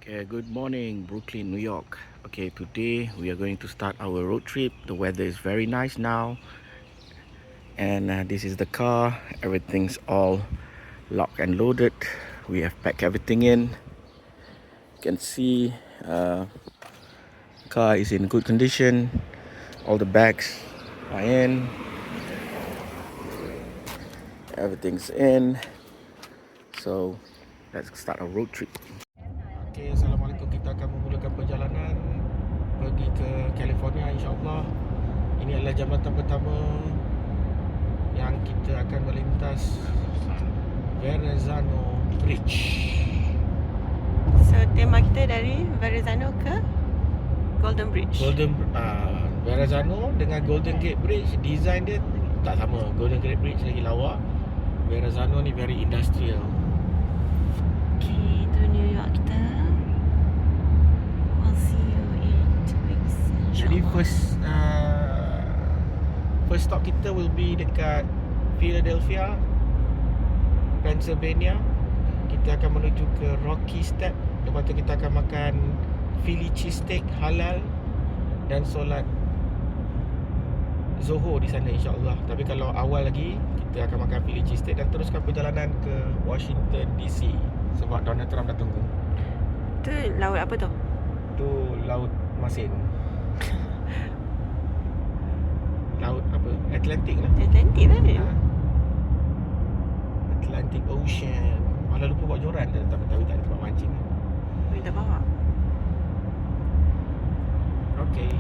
Okay, good morning, Brooklyn, New York. Okay, today we are going to start our road trip. The weather is very nice now, and this is the car. Everything's all locked and loaded. We have packed everything in. You can see the car is in good condition. All the bags are in. Everything's in. So let's start our road trip. Okay, Assalamualaikum. Kita akan memulakan perjalanan pergi ke California, insyaAllah. Ini adalah jambatan pertama yang kita akan melintas Verrazano Bridge. So tema kita dari Verrazano ke Golden Bridge. Verrazano dengan Golden Gate Bridge, design dia tak sama. Golden Gate Bridge lagi lawa. Verrazano ni very industrial. Okay, itu New York kita. We'll see you in 2 weeks. Jadi first stop kita will be dekat Philadelphia, Pennsylvania. Kita akan menuju ke Rocky Step. Lepas tu kita akan makan Philly cheesesteak halal dan solat Zohor di sana, insyaAllah. Tapi kalau awal lagi, kita akan makan Philly cheesesteak dan teruskan perjalanan ke Washington DC sebab Donald Trump dah tunggu. Tu laut apa tu? Tu Laut Masin. Laut apa? Atlantic lah. Atlantic lah dia. Atlantic Ocean. Malah lupa bawa joran dah, tak tahu tak ada tempat mancing. Kita bawa. Okay.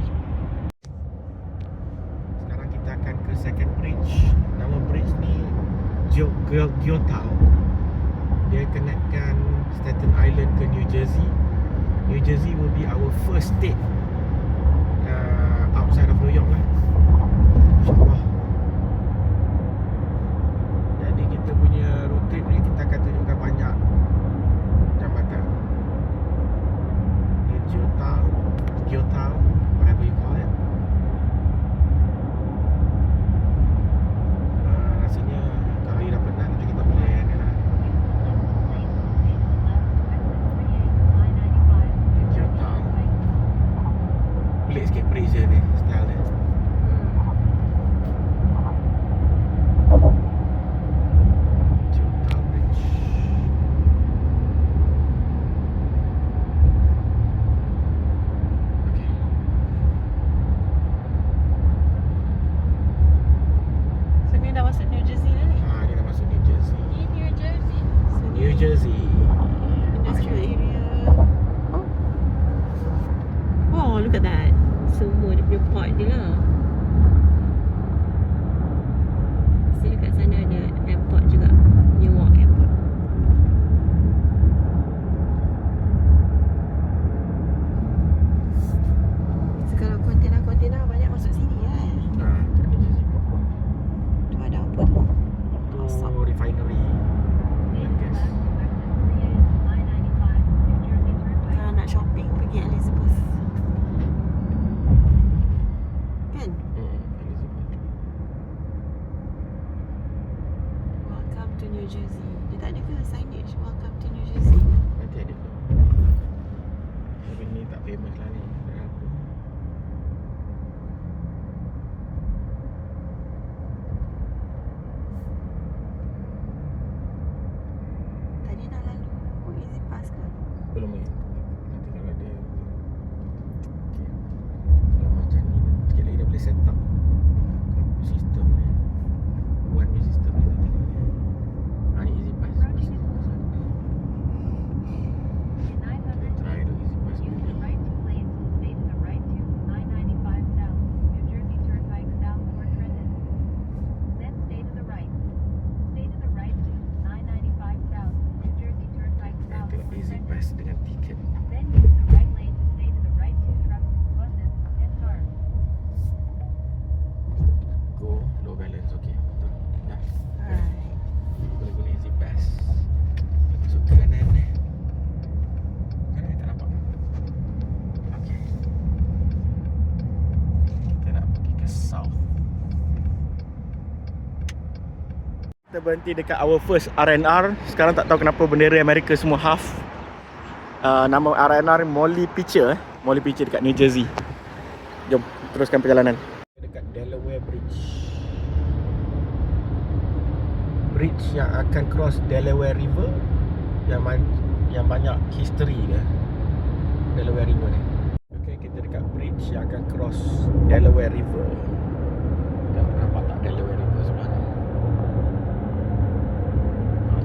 Sekarang kita akan ke second bridge. Nama bridge ni Gyotal. Dia connectkan Staten Island ke New Jersey. New Jersey will be our first state outside of New York lah, InsyaAllah. Jadi kita punya road trip ni kita akan tunjukkan banyak jambatan. Ni Gyotal, whatever you call it. Rasanya kalau you dah pernah, nanti kita boleh Gyotal. Pelik sikit bridge dia ni, style dia. Gyotal Bridge. Okay. So ni dah masuk New Jersey dah ni. Dia dah masuk New Jersey. New Jersey. So New Jersey. industrial area. Oh, look at that. Semua dia punya port dia lah. Mesti dekat sana ada airport juga. Newark Airport. Sekarang kontainer banyak masuk sini kan. Kat New Jersey port. Tu ada apa tu? Tu refinery. I guess. Kalau nak shopping pergi Elizabeth. Kan? Elizabeth. Welcome to New Jersey. Dia tak ada ke signage Welcome to New Jersey? Nanti ada ke? Tapi ni tak famous lah ni. Tak ada apa. Tadi dah lalu Easy Pass ke? Belum lagi. Nanti kalau ada. Okay. Kalau macam ni, sikit lagi dah boleh set up sistem ni. One way system ni nanti kalau dia. Ni easy pass. Kita try the easy pass dulu. Tengok easy pass dengan tiket. Go, low balance, okay. Betul. Dah. Alright. Boleh guna easy pass. Masuk ke kanan ni. Kanan ni tak nampak. Okay. Kita nak pergi ke south. Kita berhenti dekat our first R&R. Sekarang tak tahu kenapa bendera Amerika semua half. Nama R&R Molly Picture Molly Picture dekat New Jersey. Jom teruskan perjalanan. Dekat Delaware Bridge. Bridge yang akan cross Delaware River, yang banyak history dia, Delaware River ni. Okay, kita dekat bridge yang akan cross Delaware River. Nampak tak Delaware River sebelah ni?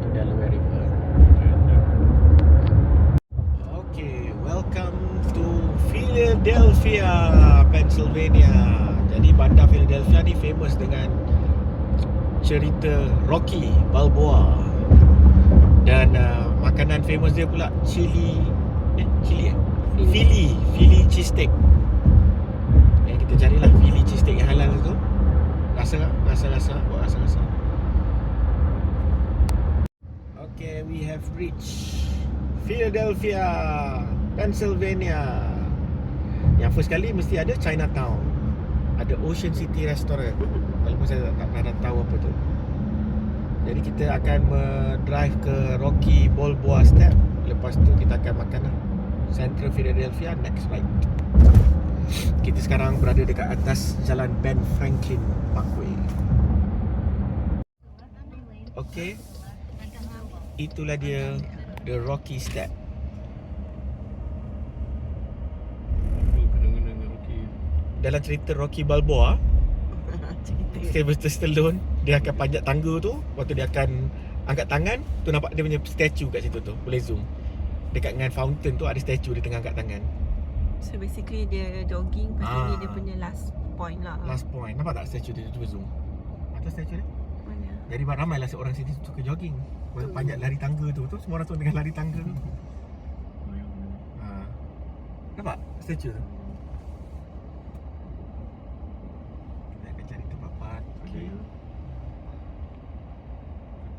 Tu Delaware River. Okay, welcome to Philadelphia, Pennsylvania. Jadi bandar Philadelphia ni famous dengan cerita Rocky Balboa. Dan makanan famous dia pula Philly cheesesteak. Yang kita carilah Philly cheesesteak yang halal tu. Rasa. Buat rasa. Okay, we have reached Philadelphia, Pennsylvania. Yang first kali mesti ada Chinatown. Ada Ocean City Restaurant. Walaupun saya tak pernah tahu apa tu. Jadi kita akan drive ke Rocky Balboa Step. Lepas tu kita akan makan Central Philadelphia next right. Kita sekarang berada dekat atas Jalan Ben Franklin Parkway. Okay, itulah dia The Rocky Step. Dalam cerita Rocky Balboa, Sylvester Stallone, dia akan panjat tangga tu, lepas tu dia akan angkat tangan, tu nampak dia punya statue kat situ tu, boleh zoom. Dekat dengan fountain tu ada statue dia tengah angkat tangan. So basically dia jogging, lepas ni dia punya last point lah. Last point, nampak tak statue dia? Cuba zoom. Atas statue dia. Mana? Jadi ramailah seorang sini suka jogging, panjat lari tangga tu semua orang tu tengah lari tangga tu. Nampak statue tu? Kita akan cari tempat parking.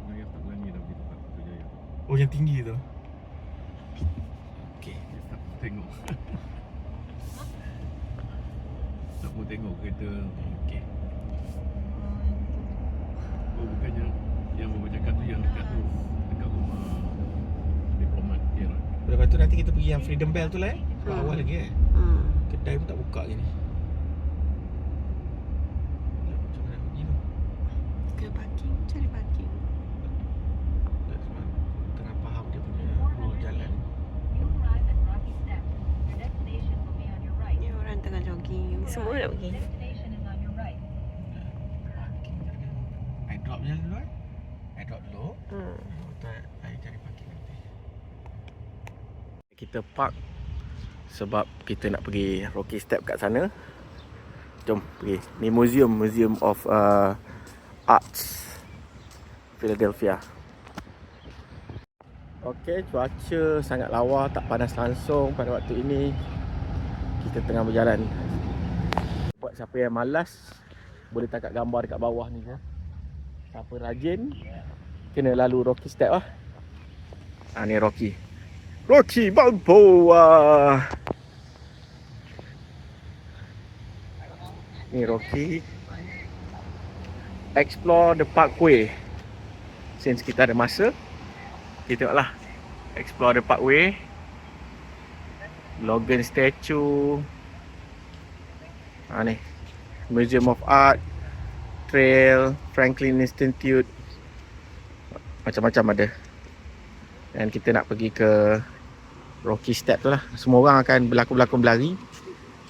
Saya tak berani dah pergi tempat Putrajaya. Oh, yang tinggi tu. Okey. Tak mau tengok. Tak mau tengok kereta. Okey. Oh, bukannya yang bercakap tu yang dekat tu, dekat rumah diplomat dia lah. Lepas tu nanti kita pergi yang Freedom Bell tu lah awal lagi Kedai pun tak buka lagi ni. Macam mana nak pergi tu? Ke parking, cari parking. Tak sebab tengah faham dia punya rule jalan. Ni orang tengah jogging, semua nak pergi. Parking tadi. I drop je dulu I drop dulu. I cari parking nanti. Kita park sebab kita nak pergi Rocky Step kat sana. Jom pergi. Ni Museum of Arts Philadelphia. Okey, cuaca sangat lawa, tak panas langsung pada waktu ini. Kita tengah berjalan. Buat siapa yang malas, boleh tangkap gambar dekat bawah ni ya. Siapa rajin, kena lalu Rocky Step lah. Ni Rocky Balboa. Ni Rocky. Explore the parkway. Since kita ada masa, kita tengoklah. Explore the parkway. Logan Statue. Ni Museum of Art, Trail, Franklin Institute. Macam-macam ada. Dan kita nak pergi ke Rocky Step tu lah. Semua orang akan berlakon berlari.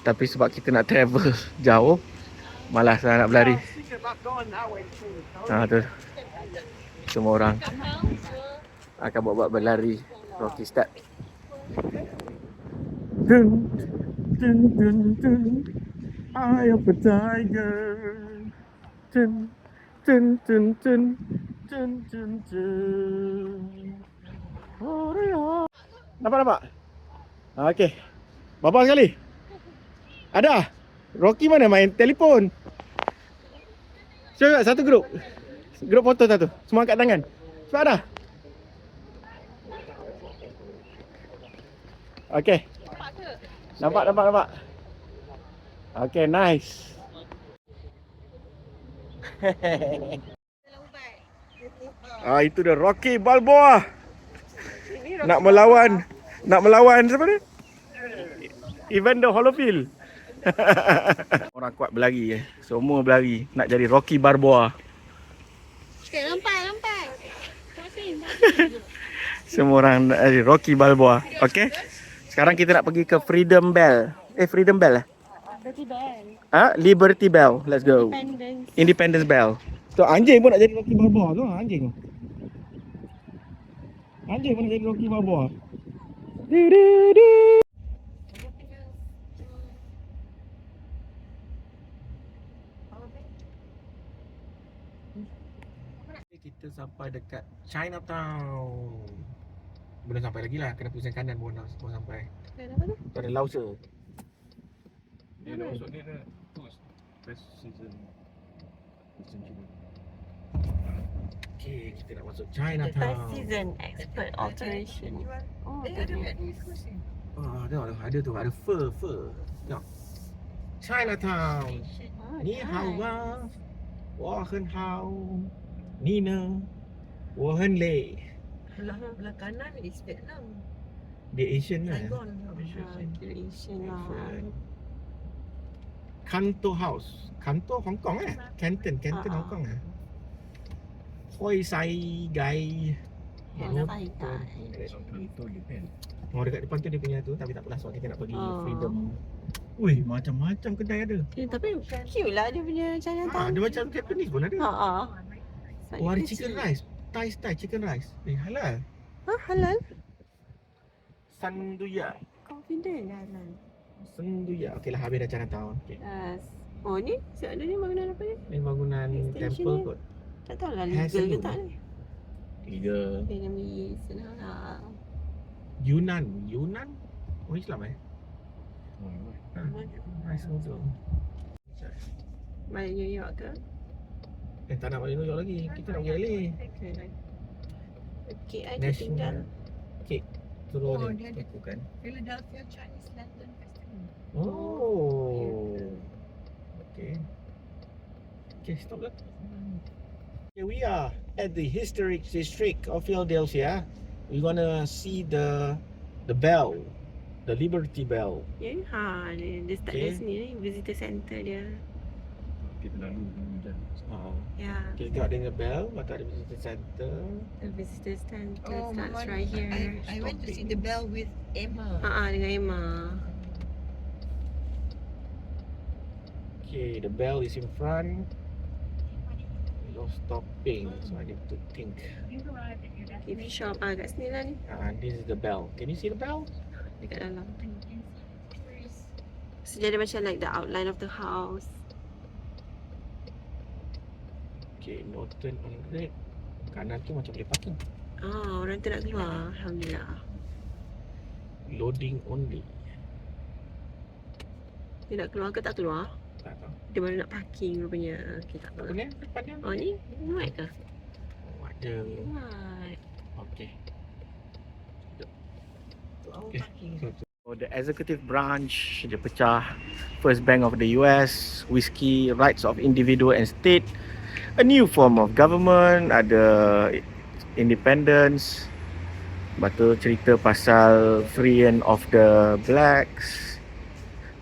Tapi sebab kita nak travel jauh, malas lah nak berlari. Tu. Semua orang akan buat berlari Rocky Step. Dun, dun, dun, dun. I am a tiger. Dun, dun, dun, dun. Dun, dun, dun. Nampak? Okey. Baba sekali. Ada? Rocky mana main telefon? Cuba satu grup. Grup foto satu. Semua angkat tangan. Cepat ada. Okey. Nampak. Okey, nice. Itu dia Rocky Balboa. Nak melawan Nak melawan siapa ni? Evander Holyfield. Orang kuat berlari semua berlari nak jadi Rocky Balboa. Lompat. Semua orang nak jadi Rocky Balboa. Okey. Sekarang kita nak pergi ke Freedom Bell. Freedom Bell lah. Berarti bell. Liberty Bell. Let's go. Independence Bell. Tu anjing pun nak jadi Rocky Balboa tu, anjing. Anjing pun nak jadi Rocky Balboa. Kita sampai dekat Chinatown. Belum sampai lagi lah, kena pusing kanan baru sampai. Kenapa tu? Tu ada Lauser. Dia dah masuk dia dah post best season Cina. Okay, kita nak masuk The Chinatown. first season expert alteration. Oh, ada tu, ada fur. Tengok. Chinatown. Ni hao wa. Wa hen hao. Nina. Wa hen le. Belah kanan is Vietnam. Dia Asian lah. Saigon. Asian lah. Kanto House. Kanto Hong Kong Canton Hong Kong Hoi Sai Gai. Kantor Japan. Dekat depan tu dia punya tu, tapi tak apalah sebab kita nak pergi Freedom. Wih, macam-macam kedai ada. Tapi cute lah dia punya Chinatown. Ada macam Japanese pun ada. Sebab Ada dia chicken kecil. rice. Thai chicken rice. Halal. Halal? Sanduya. Confident halal. Sanduya. Okeylah, habis dah Chinatown. Okey. Oh ni, siap ada ni bangunan apa ni? Ni bangunan Station temple ni. kot. Tak tahu lah legal ke tak ni. Legal. Vietnamese senang lah. Yunnan. Orang Islam Nice photo. Balik New York ke? Tak nak balik New York lagi. Kita nak pergi LA. Okay, I tertinggal. Kek. Suruh Oh, dia dia ada. lakukan. Philadelphia Chinese Lantern Festival. Oh. Okay. Okay, stop lah. Here we are at the historic district of Philadelphia. We're gonna see the bell, the Liberty Bell. Ya, dia start Okay. dari sini ni, visitor center dia. Kita lalu hujan. Ya, Kita tengok dia punya bell, lepas tu ada visitor center. the visitor center Oh, starts Mama, right here. I went to see the bell with Emma. Dengan Emma. Okay, the bell is in front. No stopping, so I need to think. Gift shop kat sini lah ni. This is the bell. Can you see the bell? Dekat dalam. So dia ada macam like the outline of the house. Okay, no turn on red. Kanan tu macam boleh parking. Orang tu nak keluar. Alhamdulillah. Loading only. Dia nak keluar ke tak keluar? Tak tahu. Dia baru nak parking rupanya. Okay, tak Apa apa. ni? Depan dia. Oh ni? White ke? Oh, ada. White. Okay. Our parking. So the executive branch, dia pecah. First Bank of the US, whiskey, rights of individual and state, a new form of government, ada independence. Lepas tu cerita pasal freeing of the blacks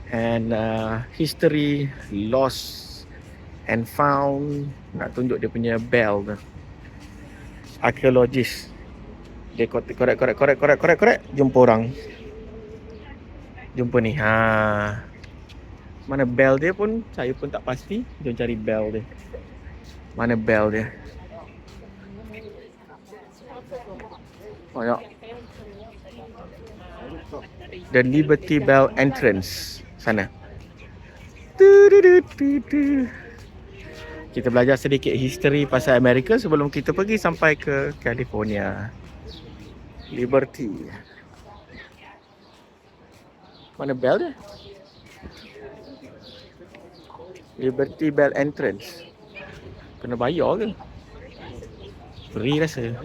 and history, lost and found. Nak tunjuk dia punya bell tu. Archaeologist. Dia korek. Jumpa orang. Jumpa ni. Mana bell dia pun saya pun tak pasti. Jom cari bell dia. Mana bell dia? Oh ya. The Liberty Bell entrance sana. Kita belajar sedikit history pasal Amerika sebelum kita pergi sampai ke California. Liberty. Mana bell dia? Liberty Bell entrance. Kena bayar ke? Free rasa.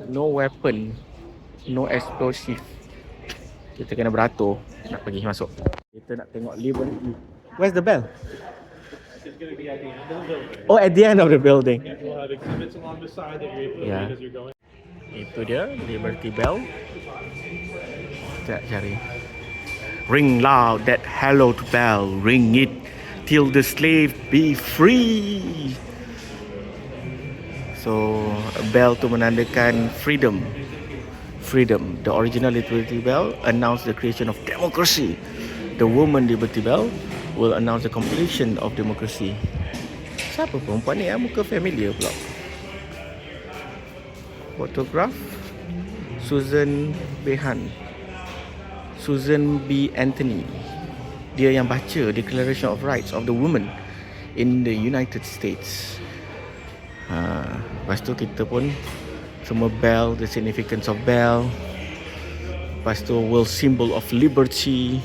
No weapon, no explosive. Kita kena beratur nak pergi masuk. Kita nak tengok Liberty. Where's the bell? It's going to be at the end of the building. Oh, at the end of the building. We'll have exhibits along the side that you're able to Yeah. read as you're going. Itu dia Liberty Bell. Sekejap cari. Ring loud that hallowed bell, ring it till the slave be free. So a bell tu menandakan freedom. Freedom. The original Liberty Bell announced the creation of democracy. The woman Liberty Bell will announce the completion of democracy. Siapa perempuan ni? Muka familiar pula. Photograph Susan Behan. Susan B. Anthony. Dia yang baca Declaration of Rights of the Woman in the United States. Lepas tu kita pun semua bell, the significance of bell. Lepas tu world symbol of liberty,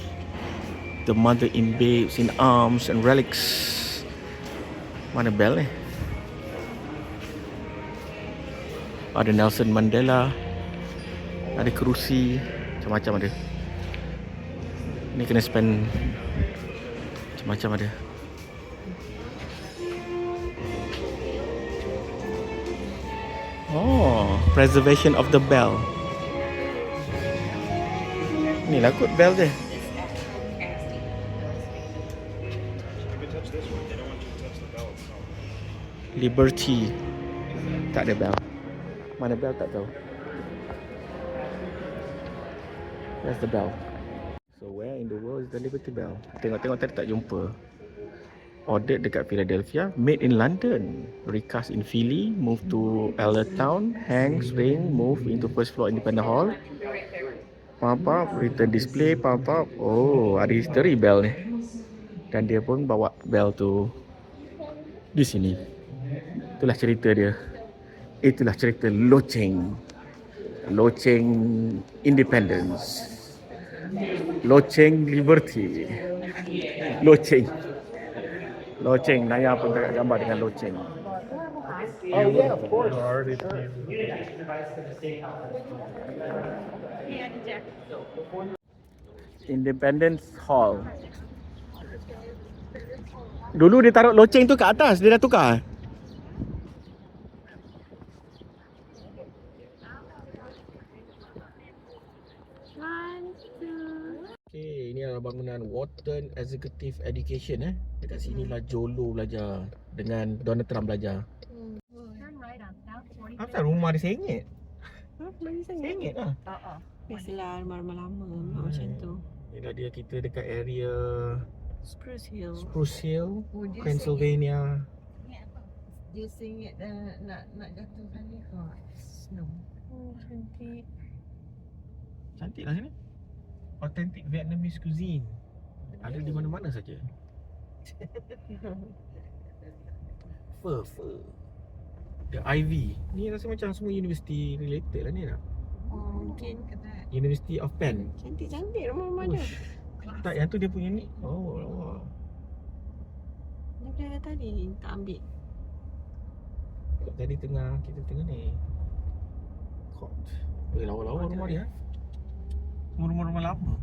the mother in babes in arms and relics. Mana bell ni? Ada Nelson Mandela, ada kerusi, macam-macam ada. Ni kena spend macam-macam ada. Oh, preservation of the bell. Ni lah kot bell dia. Liberty. Tak ada bell. Mana bell tak tahu. Where's the bell? So where in the world is the Liberty Bell? Tengok-tengok tadi tak jumpa. Ordered dekat Philadelphia, made in London, recast in Philly, moved to Ellertown, hangs, ring, move into first floor Independent Hall. Pump up, return display, pump up. Oh, ada history bell ni. Dan dia pun bawa bell tu di sini. Itulah cerita dia. Itulah cerita loceng. Loceng Independence. Loceng Liberty. Loceng. Loceng. Naya pun tengok gambar dengan loceng. Oh yeah, of course. Independence Hall. Dulu dia taruh loceng tu kat atas, dia dah tukar. Okay, ini adalah bangunan Wharton Executive Education Dekat sini lah Jolo belajar dengan Donald Trump belajar. Apa rumah dia RM1? RM1 lah. Biasalah rumah-rumah lama macam tu. Inilah dia, kita dekat area Spruce Hill. Spruce Hill, Oh, dia Pennsylvania. Dia singit nak jatuhkan ni snow. Oh, cantik. Cantik lah sini. Authentic Vietnamese cuisine. Ada di mana-mana saja. Pho. The Ivy. Ni rasa macam semua university related lah ni lah. Oh, mungkin. University of Penn. Cantik-cantik rumah-rumah dia. Ush. Tak, yang tu dia punya ni. Oh, lawa. Dia dah tadi tak ambil. Tadi kita tengah ni. Court. Lawa-lawa rumah dia. Rumah-rumah lama.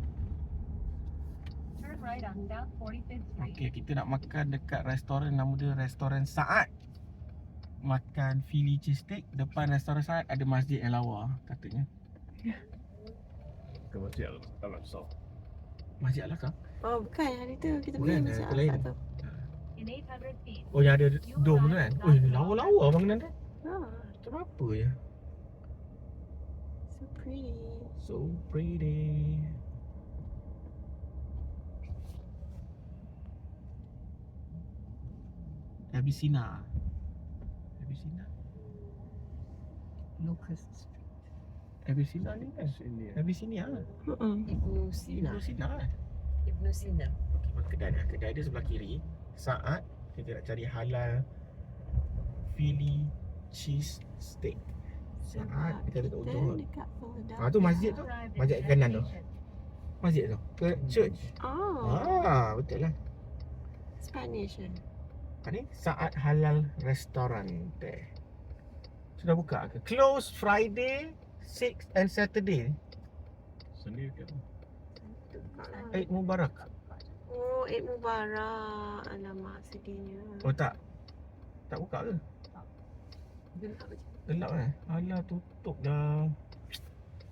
Okey, kita nak makan dekat restoran, nama dia Restoran Saad. Makan Philly cheesesteak. Depan restoran Saad ada masjid yang lawa katanya. Ke masjid Al-Aqsa. Masjid Al-Aqsa? Oh, bukan hari tu kita Bukan, pergi tu lain. tu. Oh, yang ada dome tu kan? Oh, lawa-lawa bangunan tu. Macam apa ya? So pretty. So pretty. Abyssina. Locust. Abyssina ni kan? Abyssinia lah. Ibnu Sina. Abyssina lah. Ibnu Sina. Kedai dia sebelah kiri. Saat kita nak cari halal Philly cheese steak. Saat kita dekat ujung tu. Dekat Philadelphia. Tu masjid tu. Masjid kanan tu. Masjid tu. Ke church. Oh, Betul lah. Spanish Ni Saat Halal Restaurante. Sudah buka ke? Close Friday, 6 and Saturday. Sendiri ke? Eid Mubarak. Oh, Eid Mubarak. Alamak, sedihnya. Oh tak buka ke? Gelap lah. Alah tutup dah.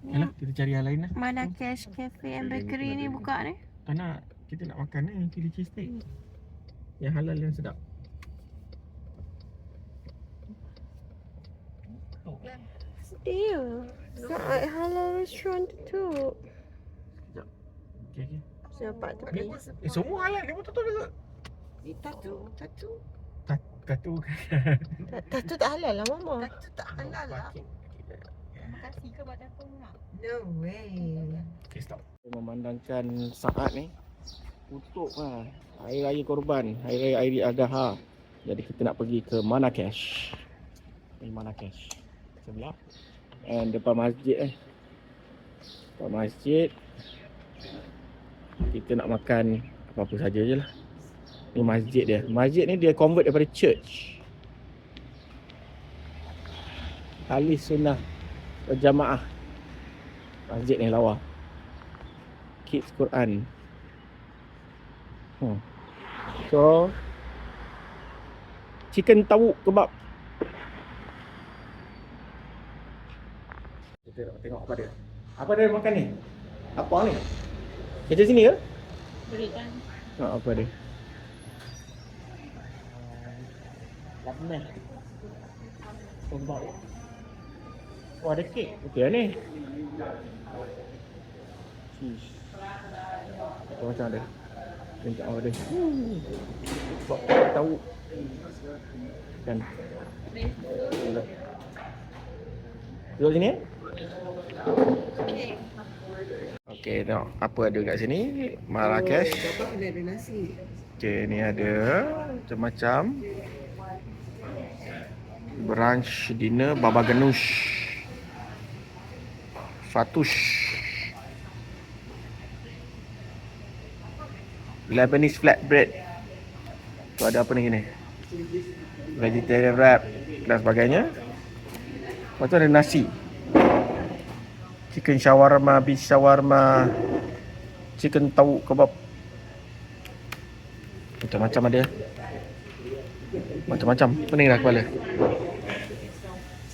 Yalah, kita cari yang lain lah. Mana Cash Cafe and Bakery ni buka ni? Tak nak. Kita nak makan ni chili cheese steak. Yang halal yang sedap. Dia. Saat halal restaurant tu. Okay. Nampak tepi. Semua halal. Dia pun tutup juga. Tatu. Tatu. Tatu tak halal lah Mama. Itu tak halal lah. Terima kasih ke buat aku nak. No way. Okay, stop. Memandangkan saat ni tutup lah. Hari Raya Korban, Hari Raya Aidil-Adha. Jadi kita nak pergi ke Marrakesh. Ini Marrakesh sebelah. And depan masjid depan masjid kita nak makan apa-apa saja je lah. Ni masjid dia. Masjid ni dia convert daripada church. Ahli Sunnah Berjamaah. Masjid ni lawa. Kids Quran. So chicken tawuk kebab. Kita nak tengok apa dia. Apa dia makan ni? Apa ni? Kerja sini ke? Boleh kan? Apa dia? Labneh. Kebab. Oh, ada kek. Okey lah ni. Cheese. Macam ada. Tengok apa dia. Kebab tahu. Kan. Duduk sini Okey, tengok apa ada kat sini. Marrakesh. Bapak kena ada nasi. Okey, ni ada macam-macam. Brunch, dinner, baba ganoush, fatouche, Lebanese flatbread. Tu ada apa ni? Vegetarian wrap dan sebagainya. Lepas tu ada nasi, chicken shawarma, beef shawarma, chicken tawuk kebab. Macam-macam ada. Macam-macam. Pening dah kepala.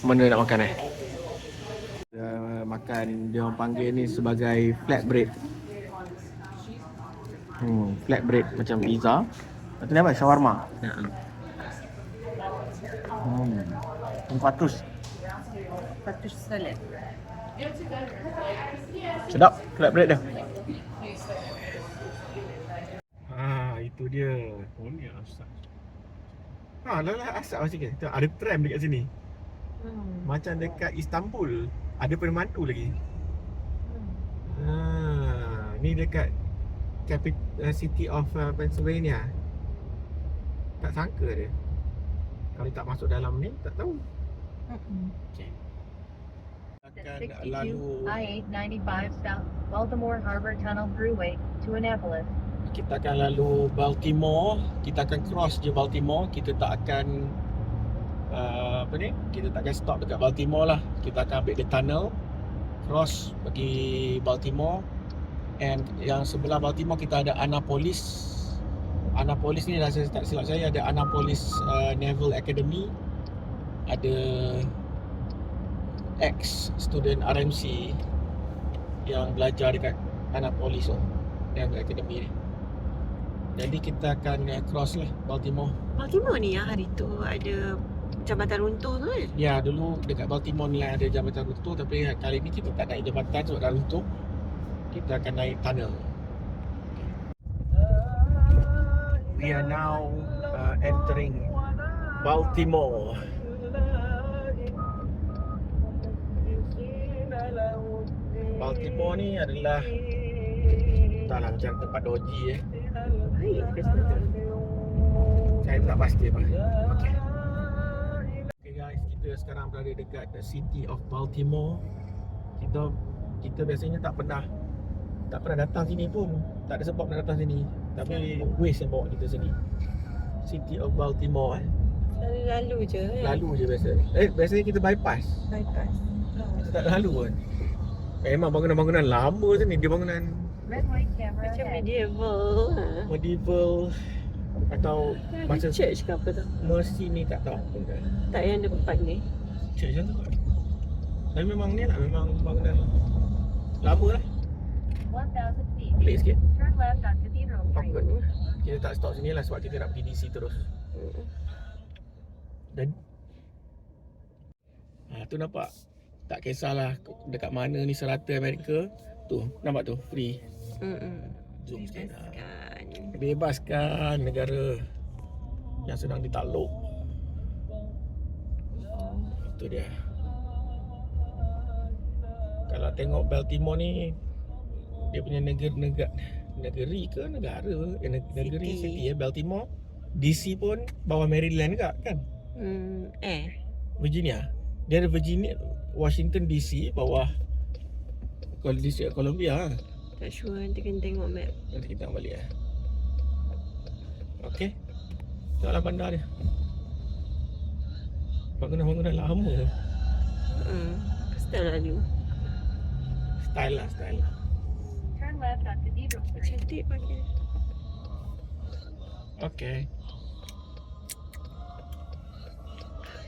Mana nak makan makan dia orang panggil ni sebagai flatbread. Flatbread macam pizza. Lepas tu ni apa? Shawarma. Fatouche. Fatouche salad. Sedap flatbread dia. Itu dia. Oh ni asal. Lah asap macam ni. Ada tram dekat sini. Macam dekat Istanbul. Ada pemandu lagi. Ni dekat City of Pennsylvania. Tak sangka dia. Kalau tak masuk dalam ni, tak tahu. Okay. Akan lalu I-895 South Baltimore Harbor Tunnel Thruway to Annapolis. Kita akan lalu Baltimore. Kita akan cross je Baltimore. Kita tak akan kita tak akan stop dekat Baltimore lah. Kita akan ambil the tunnel, cross pergi Baltimore. And yang sebelah Baltimore kita ada Annapolis. Annapolis ni rasa tak silap saya ada Annapolis Naval Academy. Ada ex-student RMC yang belajar dekat Annapolis Naval Academy ni. Jadi kita akan cross lah Baltimore. Baltimore ni yang hari tu ada jambatan runtuh tu kan? Ya, dulu dekat Baltimore ni ada jambatan runtuh, tapi kali ni kita tak naik jambatan sebab dah runtuh. Kita akan naik tunnel. We are now entering Baltimore. Baltimore ni adalah entahlah macam tempat doji Baik ke sana? Saya tak pasti apa. Okay guys, kita sekarang berada dekat the city of Baltimore. Kita biasanya tak pernah datang sini pun. Tak ada sebab nak datang sini. Tapi Waze yang bawa kita sini. City of Baltimore Lalu je kan? Lalu je biasa. Biasanya kita bypass. Kita tak lalu pun. Memang bangunan-bangunan lama sini. Dia bangunan Red light camera Macam ahead. medieval. atau Ada masa church ke apa tu? Mercy ni tak tahu. Tak yang depan ni. Church macam tu kot. Tapi memang ni lah, memang bangunan lama lah. 1,000 feet. Pelik sikit. Turn left on Cathedral Street. Awkward. Kita tak stop sini lah sebab kita nak pergi DC terus. Dan tu nampak. Tak kisahlah dekat mana ni serata Amerika. Tu, nampak tu, free. Zoom sikit. Bebaskan negara yang sedang ditakluk. Itu dia. Kalau tengok Baltimore ni, dia punya negeri ke negara? Negeri city Baltimore. DC pun bawah Maryland juga kan? Virginia. Dia ada Virginia, Washington DC bawah District Columbia. Tak sure, nanti kena tengok map. Nanti kita nak balik Okey. Tengoklah bandar dia. Bangunan-bangunan lama. Style lalu. Style lah. Turn left on Cathedral Street. Cantik pakai. Okey.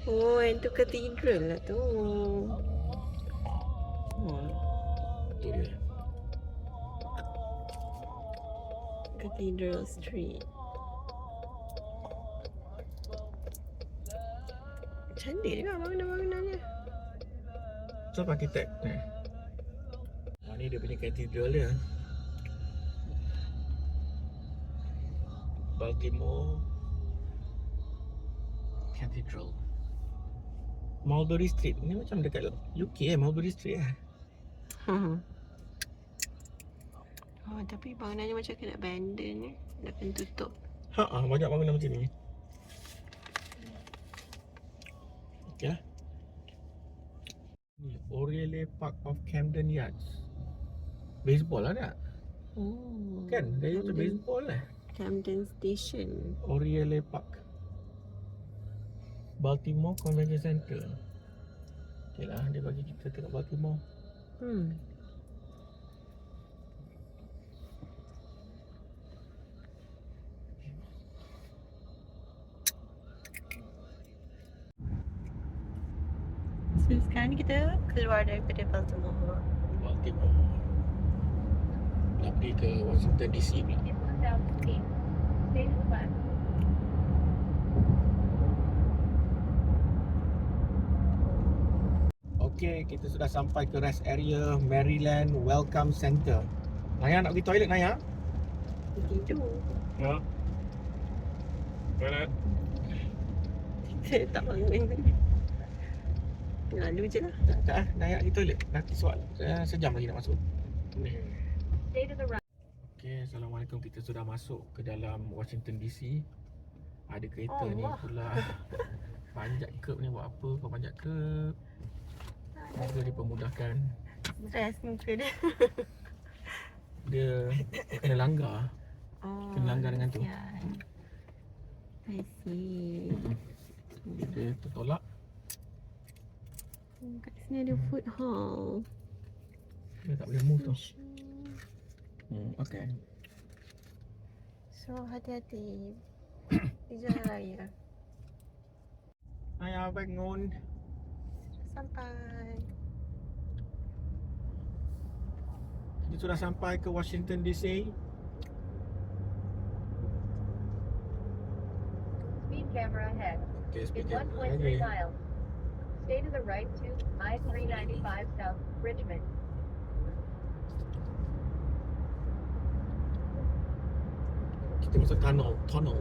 Oh, yang tu cathedral lah tu. Itu dia. Cathedral Street. Cantik juga bangunan-bangunannya. Siapa arkitek ni? Ni dia punya cathedral dia. Baltimore Cathedral. Mulberry Street. Ni macam dekat UK Mulberry Street Oh, tapi bangunannya macam kena abandon ni. Dah kena tutup. Banyak bangunan macam ni. Okey lah. Ni Oriole Park of Camden Yards. Baseball lah tak? Oh. Kan? Dia macam baseball lah. Camden Station. Oriole Park, Baltimore Convention Center. Okay lah, dia bagi kita tengok Baltimore. So sekarang ni kita keluar daripada Baltimore. Nak pergi ke Washington DC pula. In 1,000 feet. Stay to the left. Okey, kita sudah sampai ke rest area Maryland Welcome Center. Naya nak pergi toilet, Naya? Tidur. Ya. Toilet. Saya tak bangun. Lalu je lah. Tak, Naya pergi toilet. Nanti sejam lagi nak masuk. Stay to the right. Okey, Assalamualaikum. Kita sudah masuk ke dalam Washington DC. Ada kereta ni pula. Panjat curb ni buat apa? Kau panjat curb. Semoga dipermudahkan. Stress muka dia. Dia kena langgar. Kena langgar dengan tu. Ya. I see. Dia tertolak. Kat sini ada food hall. Dia tak boleh move tu. Okay. So hati-hati di jalan raya. Ayah bangun. Sampai. Kita sudah sampai ke Washington DC. Speed camera ahead. Okay, In speed 1.3 miles. Stay to the right to I-395 South, Richmond. Kita masuk tunnel.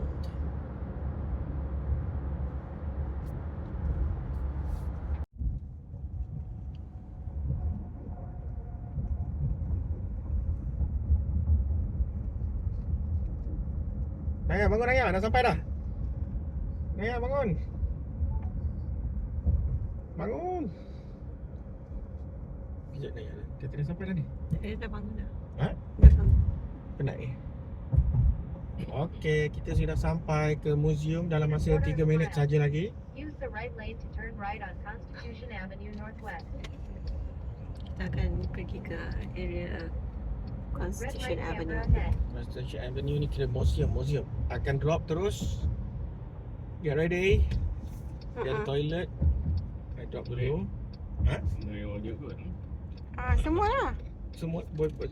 Naya, bangun Naya, dah sampai dah. Naya, bangun. Bangun. Kejap Naya, kita dah sampai dah ni. Dia dah bangun dah. Ha? Dah bangun. Penat ni. Okey, kita sudah sampai ke museum dalam masa 3 minit saja lagi. Use the right lane to turn right on Constitution Avenue Northwest. Kita akan pergi ke area Red Constitution light camera Avenue. ahead. Constitution Avenue ni kira museum. Akan drop terus. Get ready. Dia ada toilet. Drop dulu. Ha? Mewah juga. Semua lah. Semua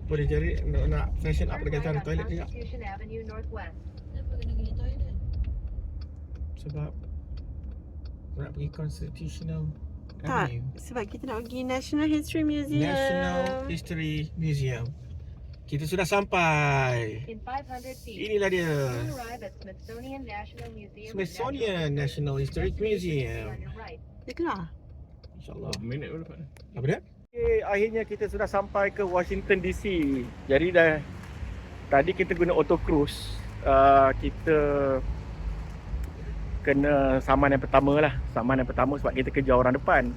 boleh cari nak fashion up dekat sana toilet kejap. Constitution Avenue Northwest. Sebab nak pergi Constitutional Tak, Avenue. sebab kita nak pergi National History Museum. National History Museum. Kita sudah sampai. In 500 feet, Inilah dia. you'll arrive at Smithsonian National Museum. and Smithsonian National Historic Museum. on your right. Dia keluar. InsyaAllah. Minit baru dapat. Apa dia? Okay, akhirnya kita sudah sampai ke Washington DC. Jadi tadi kita guna auto cruise. Kita kena saman yang pertama lah. Saman yang pertama sebab kita kejar orang depan.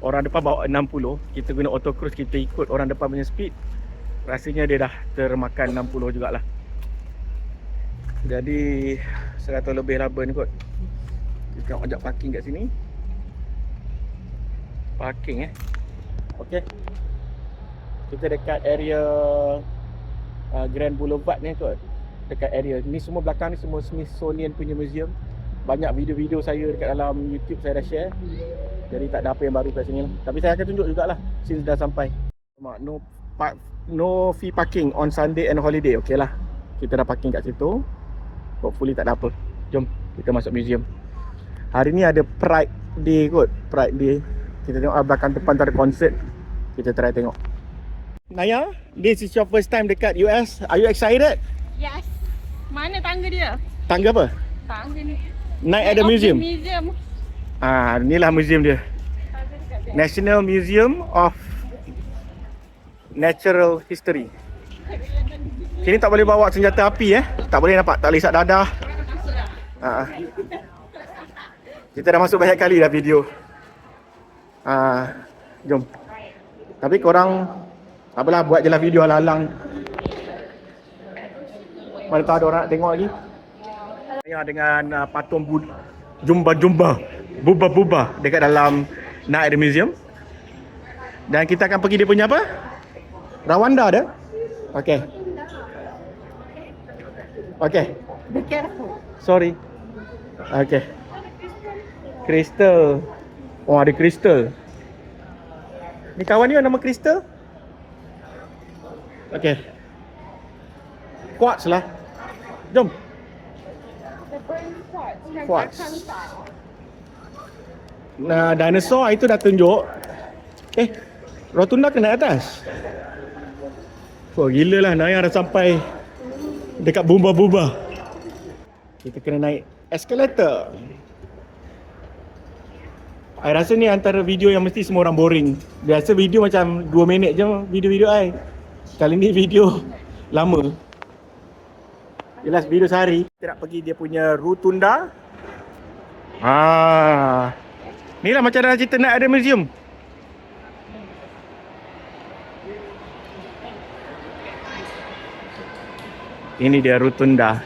Orang depan bawa 60. Kita guna auto cruise, kita ikut orang depan punya speed. Rasanya dia dah termakan 60 jugalah. Jadi 100 lebih laba ni kot. Kita nak ajak parking kat sini. Parking okey. Kita dekat area Grand Boulevard ni kot. Dekat area ni semua belakang ni semua Smithsonian punya museum. Banyak video-video saya dekat dalam YouTube saya dah share. Jadi tak ada apa yang baru kat sini lah. Tapi saya akan tunjuk jugalah since dah sampai. No fee parking on Sunday and holiday. Okey lah. Kita dah parking kat situ. Hopefully tak ada apa. Jom kita masuk museum. Hari ni ada Pride Day kot. Pride Day. Kita tengok belakang depan tu ada konsert. Kita try tengok. Naya, this is your first time dekat US. Are you excited? Yes. Mana tangga dia? Tangga apa? Tangga ni. Night at the museum. Museum. Inilah museum dia. National Museum of Natural History. Sini tak boleh bawa senjata api Tak boleh nampak, tak boleh isap dadah. Kita dah masuk banyak kali dah video. Jom. Tapi korang apalah, buat je lah video halang-halang. Mana tahu ada orang nak tengok lagi. Saya dengan patung jumba-jumba, buba-buba dekat dalam Night at the Museum. Dan kita akan pergi dia punya apa? Rawanda ada? Okay. Be careful. Sorry. Okay. Crystal. Oh, ada Crystal. Ni kawan dia nama Crystal? Okay. Quartz lah. Jom. Quartz. Nah, dinosaur itu dah tunjuk. Rotunda kena atas. Oh, gila lah. Naya dah sampai dekat buba-buba. Kita kena naik escalator. I rasa ni antara video yang mesti semua orang boring. Biasa video macam 2 minit je video-video I. Kali ni video lama. Jelas video sehari. Kita nak pergi dia punya Rotunda. Ni lah macam dalam cerita Night at the Museum. Ini dia Rotunda.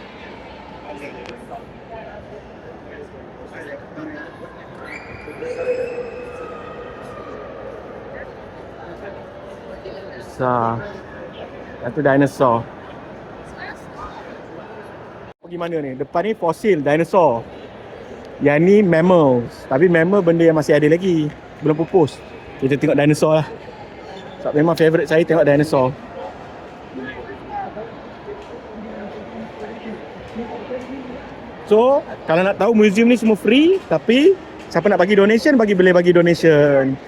Itu dinosaur. Pergi mana ni? Depan ni fosil dinosaur. Yang ni mammals. Tapi mammal benda yang masih ada lagi, belum pupus. Kita tengok dinosaur lah. Sebab memang favourite saya tengok dinosaur. So, kalau nak tahu museum ni semua free. Tapi siapa nak bagi donation, boleh bagi donation.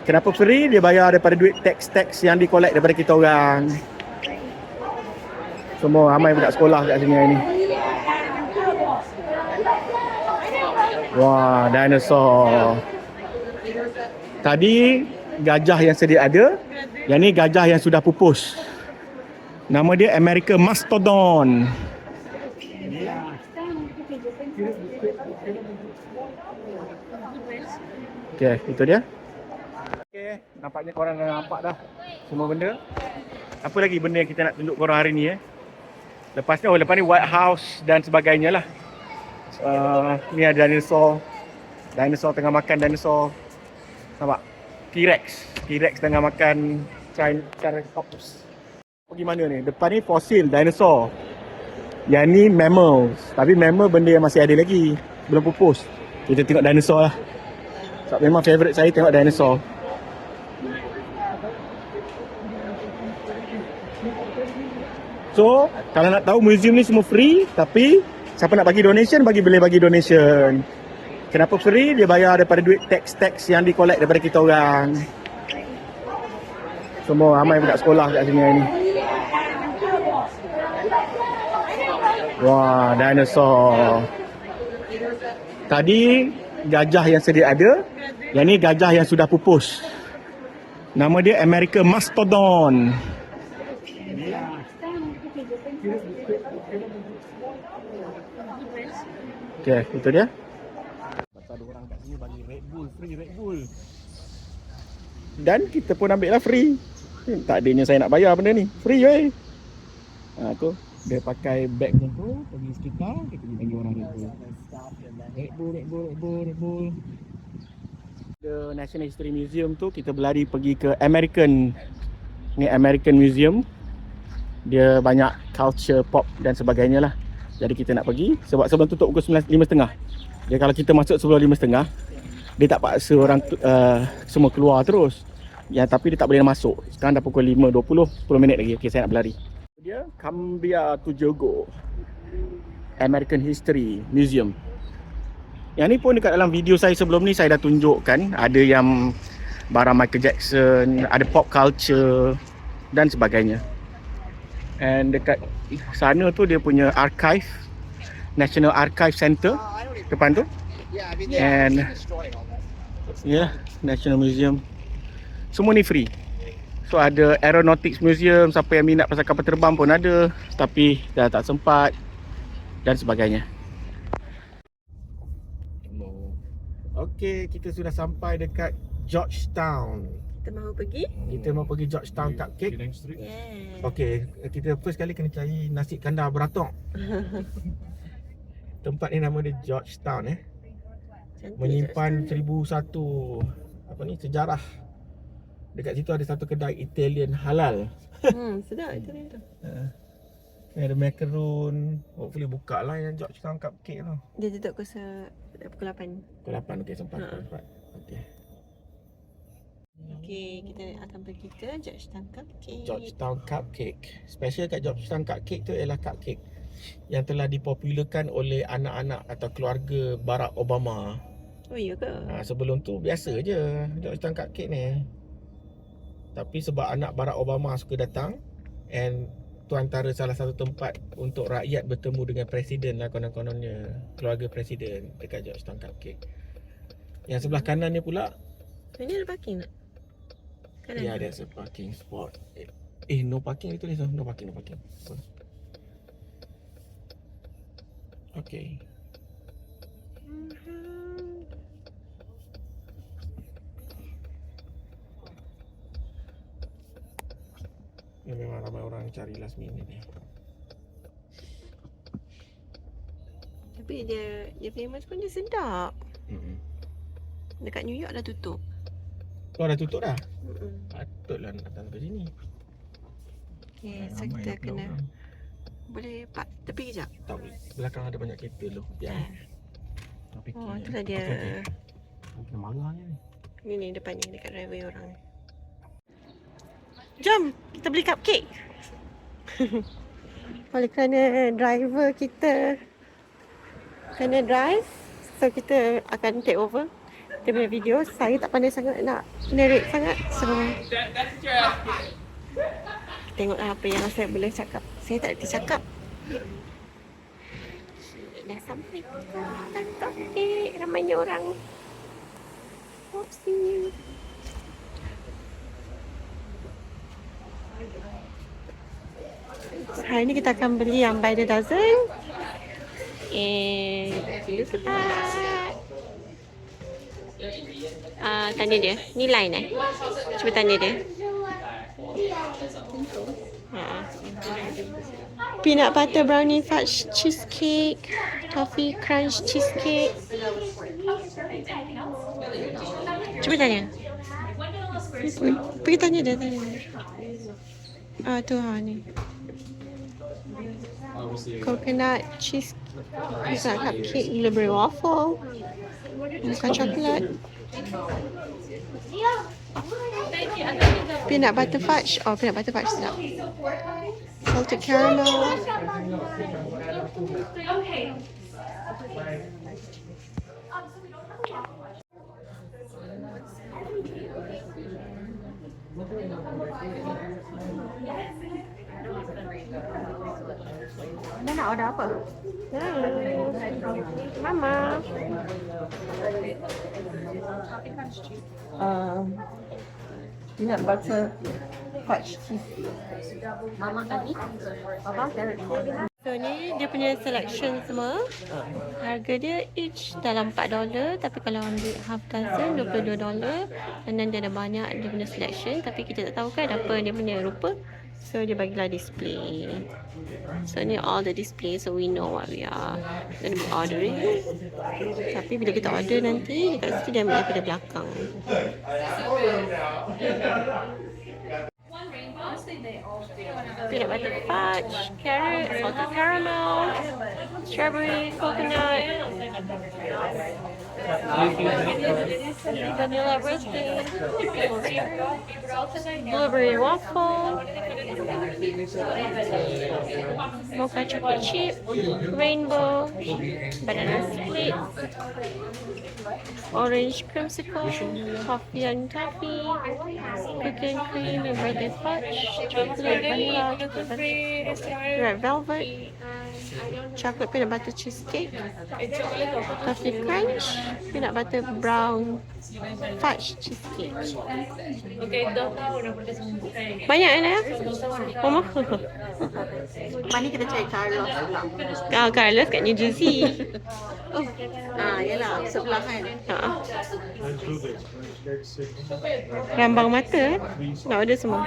Kenapa free? Dia bayar daripada duit tax yang di-collect daripada kita orang. Semua ramai budak sekolah kat sini hari ni. Wah, dinosaur. Tadi gajah yang sedia ada. Yang ni gajah yang sudah pupus. Nama dia American Mastodon. Okay, itu dia. Okay, nampaknya korang dah nampak dah semua benda. Apa lagi benda yang kita nak tunjuk korang hari ni Lepas ni White House dan sebagainya lah. Ni ada dinosaur. Dinosaur tengah makan dinosaur. Nampak? T-Rex tengah makan Triceratops. Pergi mana ni? Depan ni fosil dinosaur. Yang ni mammals. Tapi mammal benda yang masih ada lagi, belum pupus. Kita tengok dinosaur lah. Sebab memang favourite saya tengok dinosaur. So, kalau nak tahu museum ni semua free, tapi siapa nak bagi donation, boleh bagi donation. Kenapa free? Dia bayar daripada duit tax yang di-collect daripada kita orang. Semua ramai budak sekolah kat sini hari ni. Wah, dinosaur. Tadi gajah yang sedia ada, yang ni gajah yang sudah pupus. Nama dia American Mastodon. Okay, itu dia. Pasal ada orang kat sini bagi Red Bull, free Red Bull. Dan kita pun ambil lah free. Tak adanya saya nak bayar benda ni. Free weh. Aku dia pakai bag macam tu, pergi sekitar, kita bagi orang Red Bull. Red Bull. The National History Museum tu kita berlari pergi ke American Museum. Dia banyak culture, pop dan sebagainya lah. Jadi kita nak pergi sebab sebelum tutup pukul 5.30. Jadi kalau kita masuk sebelum 5.30, dia tak paksa orang semua keluar terus. Ya, tapi dia tak boleh masuk. Sekarang dah pukul 5.20, 10 minit lagi. Okey, saya nak berlari. Dia Cambia Tujogo American History Museum. Yang ni pun dekat dalam video saya sebelum ni saya dah tunjukkan. Ada yang barang Michael Jackson, ada pop culture dan sebagainya. And dekat sana tu dia punya archive, National Archive Center depan tu. And National Museum. Semua ni free. So ada Aeronautics Museum, siapa yang minat pasal kapal terbang pun ada, tapi dah tak sempat dan sebagainya. Okey, kita sudah sampai dekat Georgetown. Kita mau pergi Georgetown Cupcake. Yeah. Okey, kita first kali kena cari nasi kandar beratok. Tempat ni nama dia Georgetown menyimpan 1001 sejarah. Dekat situ ada satu kedai Italian halal. Sedap Italian tu. Ada macaron. Hopefully buka lah yang Georgetown Cupcake tu. Dia tutup pukul 8. Pukul 8, okey, sempat. Okey. Okey, kita akan pergi ke Georgetown Cupcake. Georgetown Cupcake. Special kat Georgetown Cupcake tu ialah cupcake yang telah dipopularkan oleh anak-anak atau keluarga Barack Obama. Oh, iya ke? Sebelum tu biasa je Georgetown Cupcake ni. Tapi sebab anak Barack Obama suka datang, and tu antara salah satu tempat untuk rakyat bertemu dengan presiden lah konon-kononnya. Keluarga presiden dekat Georgetown Cupcake. Yang sebelah kanan ni pula, Ini ada parking tak? Kanan. ya, ada parking spot. No parking dia tulis. No parking. Okay. Ni memang ramai orang cari last minute ni. Tapi dia famous pun dia sedap. Dekat New York dah tutup. Kau dah tutup dah? Patutlah nak datang ke sini. Okay, so Ramai kita pula kena orang. boleh pak tepi kejap. Tak boleh. Belakang ada banyak kereta lu. Ya. Oh, itulah dia. Mungkin marah ni. Ni depan ni dekat driveway orang ni. Jom kita beli cupcake. Oleh kerana driver kita kena drive, so kita akan take over dia punya video. Saya tak pandai sangat nak narrate sangat, so tengoklah apa yang saya boleh cakap. Saya tak reti cakap. Dah sampai ke cupcake, ramainya orang. Oopsie. Hari ni kita akan beli yang by the dozen. Look at that. Tanya dia, ni line Cuba tanya dia. Peanut butter brownie fudge cheesecake, toffee crunch cheesecake. Cuba tanya. Pergi tanya dia, tu ni. Coconut cheese, coconut cupcake, blueberry waffle, mocha chocolate. Peanut butter fudge. Oh, peanut butter fudge sedap. Salted caramel. Anda nak order apa? Mama. Peanut butter fudge cheese. Mama tadi. Papa carrot cake. So ni dia punya selection semua. Harga dia each dalam $4, tapi kalau ambil half dozen $22. And then dia ada banyak dia punya selection, tapi kita tak tahu kan apa dia punya rupa. So dia bagilah display. So ni all the display, so we know what we are going to be ordering. Tapi bila kita order nanti dekat situ dia ambil daripada belakang. Peanut butter fudge, carrot, salted caramel, strawberry, coconut, vanilla birthday, blueberry waffle, mocha chocolate chip, rainbow, banana split, orange creamsicle, coffee and toffee, cookie and cream and birthday fudge, chocolate vanilla, red velvet, chocolate peanut butter cheesecake, toffee crunch, peanut butter brown fudge cheesecake. Banyak ya? Mama. Mana kita cari Carlos? Carlos kat New Jersey. Yalah, sebelah kan. Rambang mata. Nak order semua.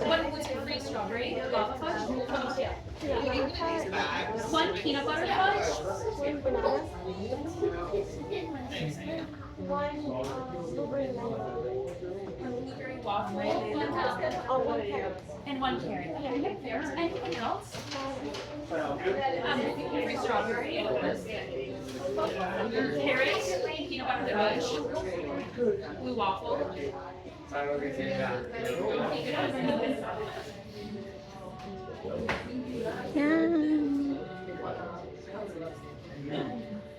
One gluten-free strawberry lava fudge. One peanut butter fudge. One blueberry Waffle. And one carrot. Anything else? Gluten-free strawberry. Carrot, peanut butter fudge. Blue waffle.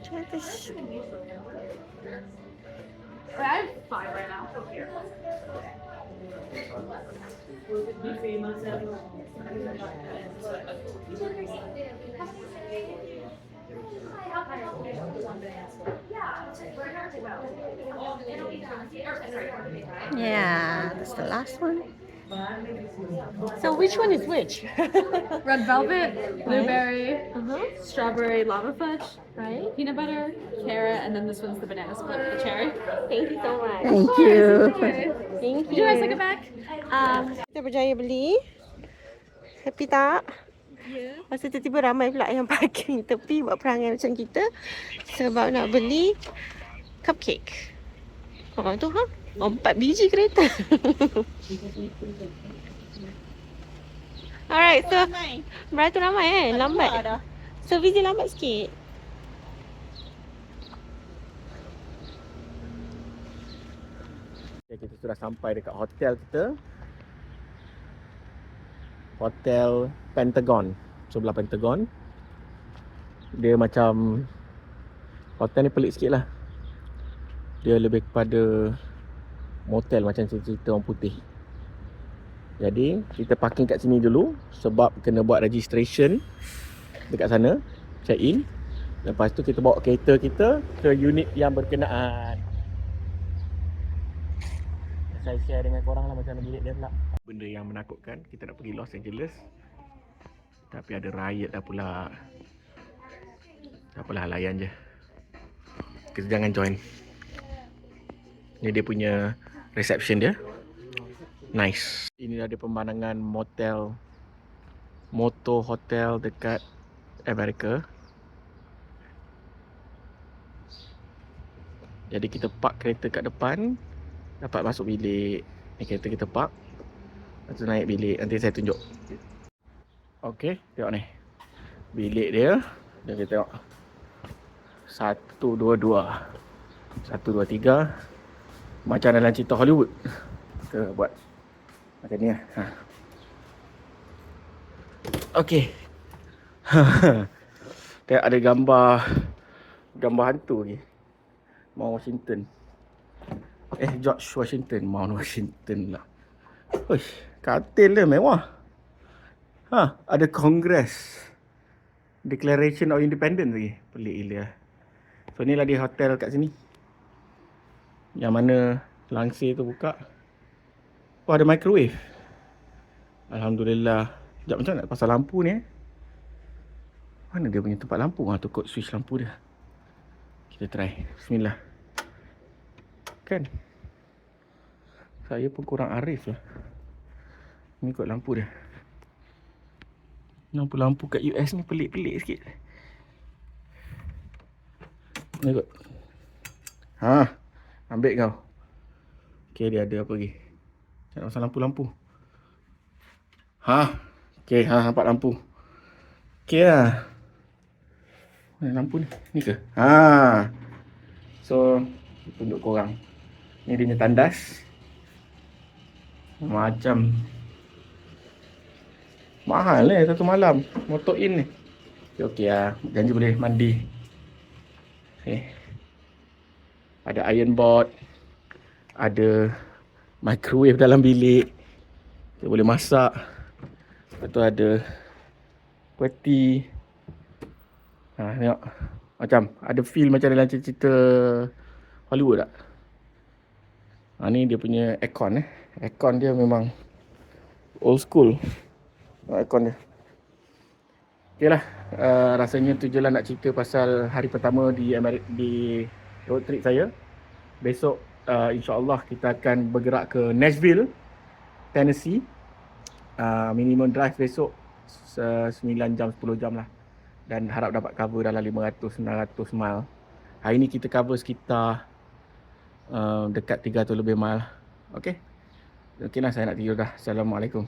Try this. I have 5 right now. Yeah, that's the last one. So which one is which? Red velvet, blueberry, strawberry lava fudge, Right? peanut butter, carrot, and then this one's the banana split, the cherry. Thank you so much. Thank you. Thank Would you guys like it back? Kita berjaya beli. Happy tak? Yeah. Lepas tu tiba-tiba ramai pula yang parking tepi buat perangai macam kita sebab nak beli cupcake. Orang tu 4 biji kereta. Alright, so beratur ramai lambat. So Fizi lambat sikit. Okay, kita sudah sampai dekat hotel kita. Hotel Pentagon, sebelah Pentagon. Dia macam, hotel ni pelik sikit lah. Dia lebih kepada motel macam cerita orang putih. Jadi kita parking kat sini dulu sebab kena buat registration dekat sana, check in. Lepas tu kita bawa kereta kita ke unit yang berkenaan. saya share dengan korang lah macam mana bilik dia pula. Benda yang menakutkan, kita nak pergi Los Angeles tapi ada riot dah pula. Tak apalah, layan je. Kita jangan join. Ni dia punya reception dia. Nice. Ini ada pemandangan motor hotel dekat Amerika. Jadi kita park kereta kat depan, dapat masuk bilik. Ni kereta kita park. Lepas tu naik bilik, nanti saya tunjuk. Okey, tengok ni. Bilik dia. Dan kita tengok 122 123. Macam dalam cerita Hollywood. Kita buat macam ni lah. Okey. Tengok ada gambar hantu lagi. Mount Washington. George Washington. Mount Washington lah. Uish, katil dia mewah. Ada Congress. Declaration of Independence lagi. Pelik gila. So ni lah dia hotel kat sini. Yang mana langsir tu buka. Oh, ada microwave. Alhamdulillah. Sekejap, macam mana nak pasang lampu ni Mana dia punya tempat lampu? Tu kod switch lampu dia. Kita try. Bismillah. Kan? Saya pun kurang arif lah. Ni kod lampu dia. Lampu-lampu kat US ni pelik-pelik sikit. Ni kot. Ambil kau. Okay, dia ada apa lagi? Saya nak pasang lampu-lampu. Okay, nampak lampu. Okay lah. Mana lampu ni? Ni ke? So, tunjuk korang. Ni dia punya tandas. Macam mahal satu malam. Motor in ni. Okey lah. Janji boleh mandi. Ada iron board. Ada microwave dalam bilik. Kita boleh masak. Lepas tu ada peti. Tengok. Macam ada feel macam dalam cerita Hollywood tak? Ni dia punya aircon Aircon dia memang old school. Aircon dia. Okay lah. Rasanya tu je lah nak cerita pasal hari pertama di road trip saya. Besok insyaAllah kita akan bergerak ke Nashville, Tennessee. Minimum drive besok 9 jam, 10 jam lah. Dan harap dapat cover dalam 500-900 mile. Hari ni kita cover sekitar dekat 300 lebih mile. Okay lah, saya nak tidur dah. Assalamualaikum.